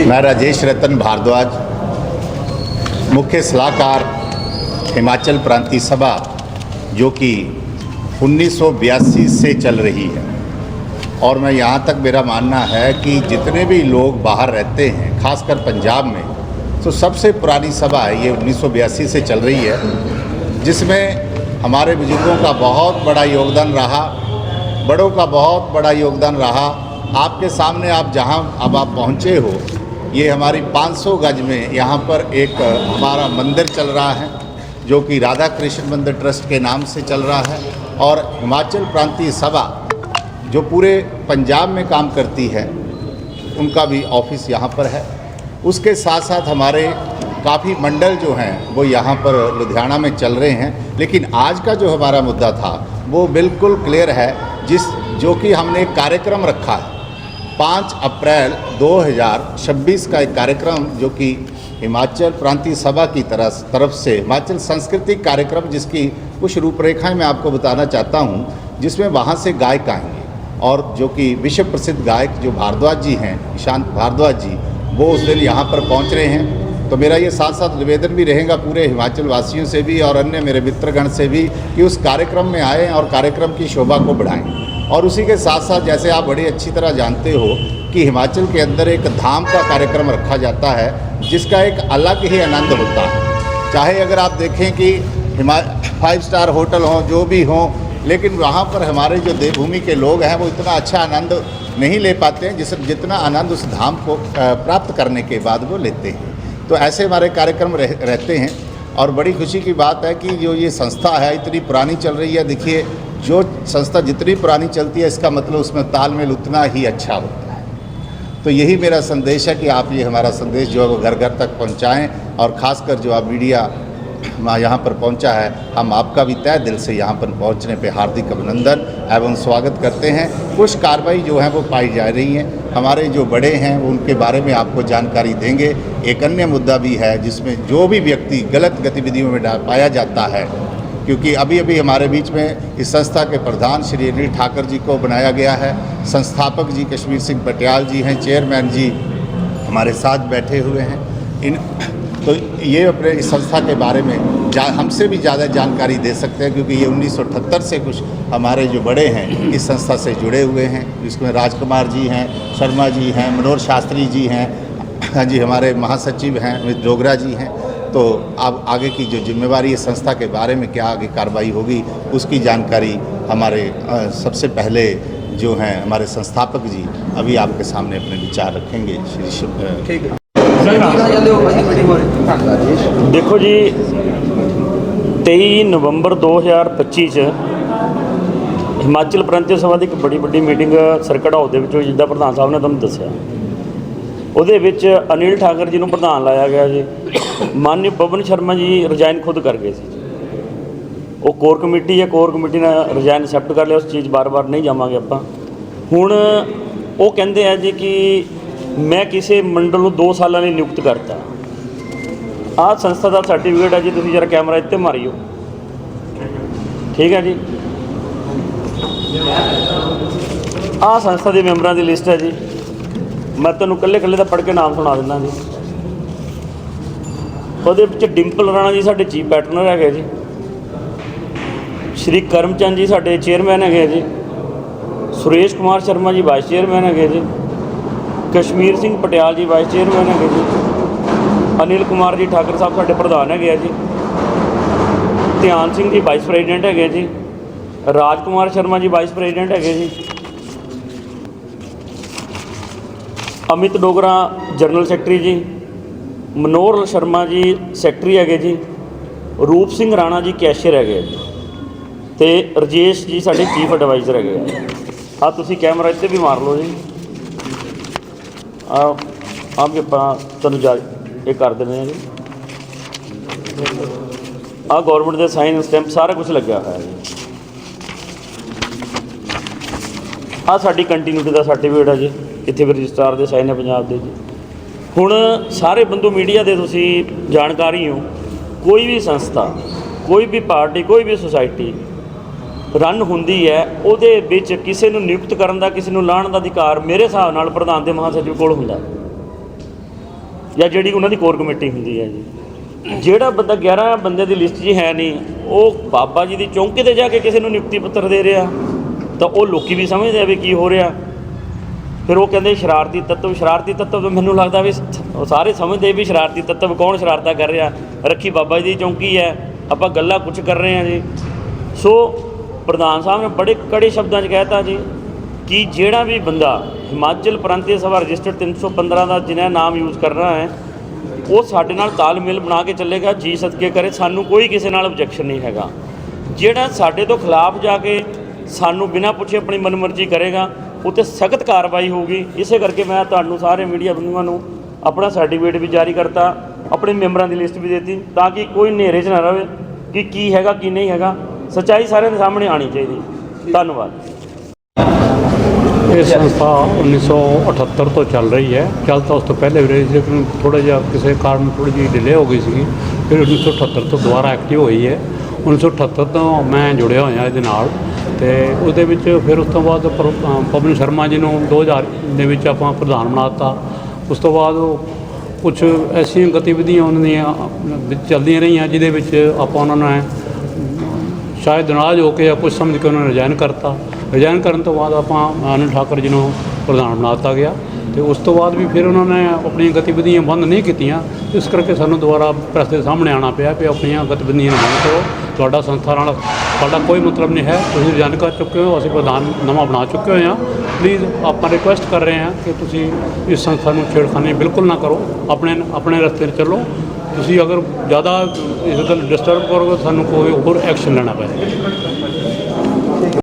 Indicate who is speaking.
Speaker 1: मैं राजेश रतन भारद्वाज, मुख्य सलाहकार हिमाचल प्रांतीय सभा, जो कि 1982 से चल रही है। और मैं यहाँ तक मेरा मानना है कि जितने भी लोग बाहर रहते हैं, खासकर पंजाब में, तो सबसे पुरानी सभा है ये 1982 से चल रही है, जिसमें हमारे बुजुर्गों का बहुत बड़ा योगदान रहा, बड़ों का बहुत बड़ा योगदान रहा। आपके सामने आप जहाँ अब आप पहुँचे हो, ये हमारी 500 गज में यहाँ पर एक हमारा मंदिर चल रहा है, जो कि राधा कृष्ण मंदिर ट्रस्ट के नाम से चल रहा है। और हिमाचल प्रांतीय सभा जो पूरे पंजाब में काम करती है, उनका भी ऑफिस यहाँ पर है। उसके साथ साथ हमारे काफ़ी मंडल जो हैं वो यहाँ पर लुधियाना में चल रहे हैं। लेकिन आज का जो हमारा मुद्दा था वो बिल्कुल क्लियर है, जो कि हमने एक कार्यक्रम रखा है 5 अप्रैल 2026 का एक कार्यक्रम, जो कि हिमाचल प्रांतीय सभा की तरफ से हिमाचल सांस्कृतिक कार्यक्रम, जिसकी कुछ रूपरेखाएं मैं आपको बताना चाहता हूं, जिसमें वहां से गायक आएंगे और जो कि विश्व प्रसिद्ध गायक जो भारद्वाज जी हैं, ईशांत भारद्वाज जी, वो उस दिन यहाँ पर पहुँच रहे हैं। तो मेरा ये साथ साथ निवेदन भी रहेगा पूरे हिमाचल वासियों से भी और अन्य मेरे मित्रगण से भी कि उस कार्यक्रम में आएँ और कार्यक्रम की शोभा को बढ़ाएँ। और उसी के साथ साथ, जैसे आप बड़ी अच्छी तरह जानते हो कि हिमाचल के अंदर एक धाम का कार्यक्रम रखा जाता है, जिसका एक अलग ही आनंद होता है। चाहे अगर आप देखें कि 5 स्टार होटल हों, जो भी हों, लेकिन वहाँ पर हमारे जो देवभूमि के लोग हैं वो इतना अच्छा आनंद नहीं ले पाते हैं जितना आनंद उस धाम को प्राप्त करने के बाद वो लेते हैं। तो ऐसे हमारे कार्यक्रम रहते हैं। और बड़ी खुशी की बात है कि जो ये संस्था है इतनी पुरानी चल रही है। देखिए, जो संस्था जितनी पुरानी चलती है, इसका मतलब उसमें तालमेल उतना ही अच्छा होता है। तो यही मेरा संदेश है कि आप ये हमारा संदेश जो है वो घर घर तक पहुंचाएं। और ख़ासकर जो आप मीडिया यहाँ पर पहुंचा है, हम आपका भी तहे दिल से यहाँ पर पहुंचने पे हार्दिक अभिनंदन एवं स्वागत करते हैं। कुछ कार्रवाई जो है वो पाई जा रही हैं, हमारे जो बड़े हैं वो उनके बारे में आपको जानकारी देंगे। एक अन्य मुद्दा भी है जिसमें जो भी व्यक्ति गलत गतिविधियों में पाया जाता है, क्योंकि अभी अभी हमारे बीच में इस संस्था के प्रधान श्री अनिल ठाकर जी को बनाया गया है। संस्थापक जी कश्मीर सिंह पटियाल जी हैं, चेयरमैन जी हमारे साथ बैठे हुए हैं। तो ये अपने इस संस्था के बारे में हमसे भी ज़्यादा जानकारी दे सकते हैं, क्योंकि ये 1978 से कुछ हमारे जो बड़े हैं इस संस्था से जुड़े हुए हैं। इसमें राजकुमार जी हैं, शर्मा जी हैं, मनोहर शास्त्री जी हैं, हाँ जी, हमारे महासचिव हैं अमित डोगरा जी हैं। तो अब आगे की जो जिम्मेवारी इस संस्था के बारे में क्या आगे कार्रवाई होगी, उसकी जानकारी हमारे सबसे पहले जो हैं हमारे संस्थापक जी अभी आपके सामने अपने विचार रखेंगे। श्री ठीक है।
Speaker 2: देखो जी, 23 नवंबर 2025 ਚ ਹਿਮਾਚਲ ਪ੍ਰਾਂਤੀ ਸਭਾ ਦੀ ਇੱਕ ਬੜੀ ਮੀਟਿੰਗ ਸਰਕਟ ਹਾਊਸ ਦੇ ਵਿੱਚ, ਜਿੱਦਾਂ ਪ੍ਰਧਾਨ ਸਾਹਿਬ ਨੇ ਤੁਹਾਨੂੰ ਦੱਸਿਆ, ਉਹਦੇ ਵਿੱਚ ਅਨਿਲ ਠਾਕਰ ਜੀ ਨੂੰ ਪ੍ਰਧਾਨ ਲਾਇਆ ਗਿਆ ਜੀ। ਮਾਨਯੋਗ ਪਵਨ ਸ਼ਰਮਾ ਜੀ ਰਿਜ਼ਾਈਨ ਖੁਦ ਕਰ ਗਏ ਸੀ। ਉਹ ਕੋਰ ਕਮੇਟੀ ਹੈ, ਕੋਰ ਕਮੇਟੀ ਨੇ ਰਿਜ਼ਾਈਨ ਐਕਸੈਪਟ ਕਰ ਲਿਆ। ਉਸ ਚੀਜ਼ ਬਾਰ-ਬਾਰ ਨਹੀਂ ਜਾਵਾਂਗੇ ਆਪਾਂ। ਹੁਣ ਉਹ ਕਹਿੰਦੇ ਆ ਜੀ ਕਿ मैं किसी मंडल को 2 साल ਲਈ नियुक्त करता। आह संस्था का सर्टिफिकेट है जी, तुम जरा कैमरा इतने मारियो, ठीक है जी। आह संस्था के मैंबरों की लिस्ट है जी। मैं तुहानूं कल्ले का पढ़ के नाम सुना दिंदा जी। ਉਹਦੇ ਵਿੱਚ डिंपल राणा जी साडे चीफ पैटर्नर है जी। श्री करमचंद जी साडे चेयरमैन है जी। सुरेश कुमार शर्मा जी वाइस चेयरमैन है जी। कश्मीर सिंह पटियाल जी वाइस चेयरमैन है जी। अनिल कुमार जी ठाकर साहब साडे प्रधान है जी। ध्यान सिंह जी वाइस प्रेजिडेंट है जी। राजकुमार शर्मा जी वाइस प्रेजिडेंट है जी। अमित डोगरा जनरल सैकटरी जी। मनोहर शर्मा जी सैकटरी है जी। रूप सिंह राणा जी कैशियर है जी। तो राजेश जी साडे चीफ एडवाइज़र है। आ तुसीं कैमरा इत्ते भी मार लो जी। आप तुहानूं ये कर देने जी। आ गौरमेंट के साइन स्टैंप सारा कुछ लग्या हुआ है जी। आ साडी कंटीन्यूटी का सर्टिफिकेट है जी। इत्थे भी रजिस्ट्रार के साइन है पंजाब के जी। हुण सारे बंधु मीडिया के तुसीं जानकारी हो, कोई भी संस्था, कोई भी पार्टी, कोई भी सोसाइटी रन होंदी है, ਉਹਦੇ ਵਿੱਚ ਕਿਸੇ ਨੂੰ ਨਿਯੁਕਤ ਕਰਨ ਦਾ, ਕਿਸੇ ਨੂੰ ਲਾਣ ਦਾ ਅਧਿਕਾਰ ਮੇਰੇ ਹਿਸਾਬ ਨਾਲ ਪ੍ਰਧਾਨ ਦੇ ਮਹਾਸਚਿਵ ਕੋਲ ਹੁੰਦਾ। ਜਾਂ ਜਿਹੜੀ ਉਹਨਾਂ ਦੀ ਕੋਰ ਕਮੇਟੀ ਹੁੰਦੀ ਹੈ ਜੀ। ਜਿਹੜਾ ਬੰਦਾ 11 ਬੰਦੇ ਦੀ ਲਿਸਟ 'ਚ ਹੈ ਨਹੀਂ, ਉਹ ਬਾਬਾ ਜੀ ਦੀ ਚੌਂਕੀ 'ਤੇ ਜਾ ਕੇ ਕਿਸੇ ਨੂੰ ਨਿਯੁਕਤੀ ਪੱਤਰ ਦੇ ਰਿਹਾ, ਤਾਂ ਉਹ ਲੋਕੀ ਵੀ ਸਮਝਦੇ ਆ ਵੀ ਕੀ ਹੋ ਰਿਹਾ। ਫਿਰ ਉਹ ਕਹਿੰਦੇ ਸ਼ਰਾਰਤੀ ਤੱਤਵ ਮੈਨੂੰ ਲੱਗਦਾ ਵੀ ਸਾਰੇ ਸਮਝਦੇ ਵੀ ਸ਼ਰਾਰਤੀ ਤੱਤਵ ਕੌਣ ਸ਼ਰਾਰਤਾਂ ਕਰ ਰਿਹਾ, ਰੱਖੀ ਬਾਬਾ ਜੀ ਦੀ ਚੌਂਕੀ ਹੈ, ਆਪਾਂ ਗੱਲਾਂ ਕੁਛ ਕਰ ਰਹੇ ਹਾਂ ਜੀ। ਸੋ ਪ੍ਰਧਾਨ ਸਾਹਿਬ ਨੇ ਬੜੇ ਕੜੇ ਸ਼ਬਦਾਂ 'ਚ ਕਹਿਤਾ ਜੀ ਕਿ ਜਿਹੜਾ ਵੀ ਬੰਦਾ ਹਿਮਾਚਲ ਪ੍ਰਾਂਤੀ ਸਭਾ ਰਜਿਸਟਰਡ 315 ਦਾ ਜਿਹਨਾਂ ਨਾਮ ਯੂਜ਼ ਕਰਨਾ ਹੈ, ਉਹ ਸਾਡੇ ਨਾਲ ਤਾਲਮੇਲ ਬਣਾ ਕੇ ਚੱਲੇਗਾ, ਜੀ ਸਦਕੇ ਕਰੇ, ਸਾਨੂੰ ਕੋਈ ਕਿਸੇ ਨਾਲ ਓਬਜੈਕਸ਼ਨ ਨਹੀਂ ਹੈਗਾ। ਜਿਹੜਾ ਸਾਡੇ ਤੋਂ ਖਿਲਾਫ ਜਾ ਕੇ ਸਾਨੂੰ ਬਿਨਾਂ ਪੁੱਛੇ ਆਪਣੀ ਮਨਮਰਜ਼ੀ ਕਰੇਗਾ, ਉੱਤੇ ਸਖਤ ਕਾਰਵਾਈ ਹੋਊਗੀ। ਇਸੇ ਕਰਕੇ ਮੈਂ ਤੁਹਾਨੂੰ ਸਾਰੇ ਮੀਡੀਆ ਬੰਧੂਆਂ ਨੂੰ ਆਪਣਾ ਸਰਟੀਫਿਕੇਟ ਵੀ ਜਾਰੀ ਕਰਤਾ, ਆਪਣੇ ਮੈਂਬਰਾਂ ਦੀ ਲਿਸਟ ਵੀ ਦਿੱਤੀ, ਤਾਂ ਕਿ ਕੋਈ ਹਨੇਰੇ 'ਚ ਨਾ ਰਹੇ ਕਿ ਕੀ ਹੈਗਾ ਕੀ ਨਹੀਂ ਹੈਗਾ। ਸੱਚਾਈ ਸਾਰਿਆਂ ਦੇ ਸਾਹਮਣੇ ਆਉਣੀ ਚਾਹੀਦੀ। ਧੰਨਵਾਦ।
Speaker 3: ਇਹ ਸੰਸਥਾ 1978 ਤੋਂ ਚੱਲ ਰਹੀ ਹੈ। ਚੱਲ ਤਾਂ ਉਸ ਤੋਂ ਪਹਿਲੇ ਵੀ ਰਹੀ, ਲੇਕਿਨ ਥੋੜ੍ਹਾ ਜਿਹਾ ਕਿਸੇ ਕਾਰਨ ਥੋੜ੍ਹੀ ਜਿਹੀ ਡਿਲੇ ਹੋ ਗਈ ਸੀਗੀ। ਫਿਰ 1978 ਤੋਂ ਦੁਬਾਰਾ ਐਕਟਿਵ ਹੋਈ ਹੈ। 1978 ਤੋਂ ਮੈਂ ਜੁੜਿਆ ਹੋਇਆ ਇਹਦੇ ਨਾਲ, ਅਤੇ ਉਹਦੇ ਵਿੱਚ ਫਿਰ ਉਸ ਤੋਂ ਬਾਅਦ ਪਵਨ ਸ਼ਰਮਾ ਜੀ ਨੂੰ 2000 ਦੇ ਵਿੱਚ ਆਪਾਂ ਪ੍ਰਧਾਨ ਬਣਾ ਦਿੱਤਾ। ਉਸ ਤੋਂ ਬਾਅਦ ਉਹ ਕੁਛ ਐਸੀਆਂ ਗਤੀਵਿਧੀਆਂ ਉਹਨਾਂ ਦੀਆਂ ਵਿੱਚ ਚੱਲਦੀਆਂ ਰਹੀਆਂ, ਜਿਹਦੇ ਵਿੱਚ ਆਪਾਂ ਉਹਨਾਂ ਨੇ ਸ਼ਾਇਦ ਨਾਰਾਜ਼ ਹੋ ਕੇ ਜਾਂ ਕੁਛ ਸਮਝ ਕੇ ਉਹਨਾਂ ਨੇ ਰਿਜ਼ਾਈਨ ਕਰਤਾ। ਰਿਜ਼ਾਈਨ ਕਰਨ ਤੋਂ ਬਾਅਦ ਆਪਾਂ ਅਨਿਲ ਠਾਕੁਰ ਜੀ ਨੂੰ ਪ੍ਰਧਾਨ ਬਣਾ ਦਿੱਤਾ ਗਿਆ, ਅਤੇ ਉਸ ਤੋਂ ਬਾਅਦ ਵੀ ਫਿਰ ਉਹਨਾਂ ਨੇ ਆਪਣੀਆਂ ਗਤੀਵਿਧੀਆਂ ਬੰਦ ਨਹੀਂ ਕੀਤੀਆਂ। ਇਸ ਕਰਕੇ ਸਾਨੂੰ ਦੁਬਾਰਾ ਪ੍ਰੈਸ ਦੇ ਸਾਹਮਣੇ ਆਉਣਾ ਪਿਆ ਵੀ ਆਪਣੀਆਂ ਗਤੀਵਿਧੀਆਂ ਨੂੰ ਬੰਦ ਕਰੋ। ਤੁਹਾਡਾ ਸੰਸਥਾ ਨਾਲ ਸਾਡਾ ਕੋਈ ਮਤਲਬ ਨਹੀਂ ਹੈ, ਤੁਸੀਂ ਰਿਜ਼ਾਈਨ ਕਰ ਚੁੱਕੇ ਹੋ, ਅਸੀਂ ਪ੍ਰਧਾਨ ਨਵਾਂ ਬਣਾ ਚੁੱਕੇ ਹੋਏ ਹਾਂ। ਪਲੀਜ਼ ਆਪਾਂ ਰਿਕੁਐਸਟ ਕਰ ਰਹੇ ਹਾਂ ਕਿ ਤੁਸੀਂ ਇਸ ਸੰਸਥਾ ਨੂੰ ਛੇੜਖਾਨੀ ਬਿਲਕੁਲ ਨਾ ਕਰੋ, ਆਪਣੇ ਰਸਤੇ 'ਤੇ ਚੱਲੋ। ਤੁਸੀਂ ਅਗਰ ਜ਼ਿਆਦਾ ਇਸ ਗੱਲ ਡਿਸਟਰਬ ਕਰੋਗੇ, ਸਾਨੂੰ ਕੋਈ ਹੋਰ ਐਕਸ਼ਨ ਲੈਣਾ ਪਏਗਾ।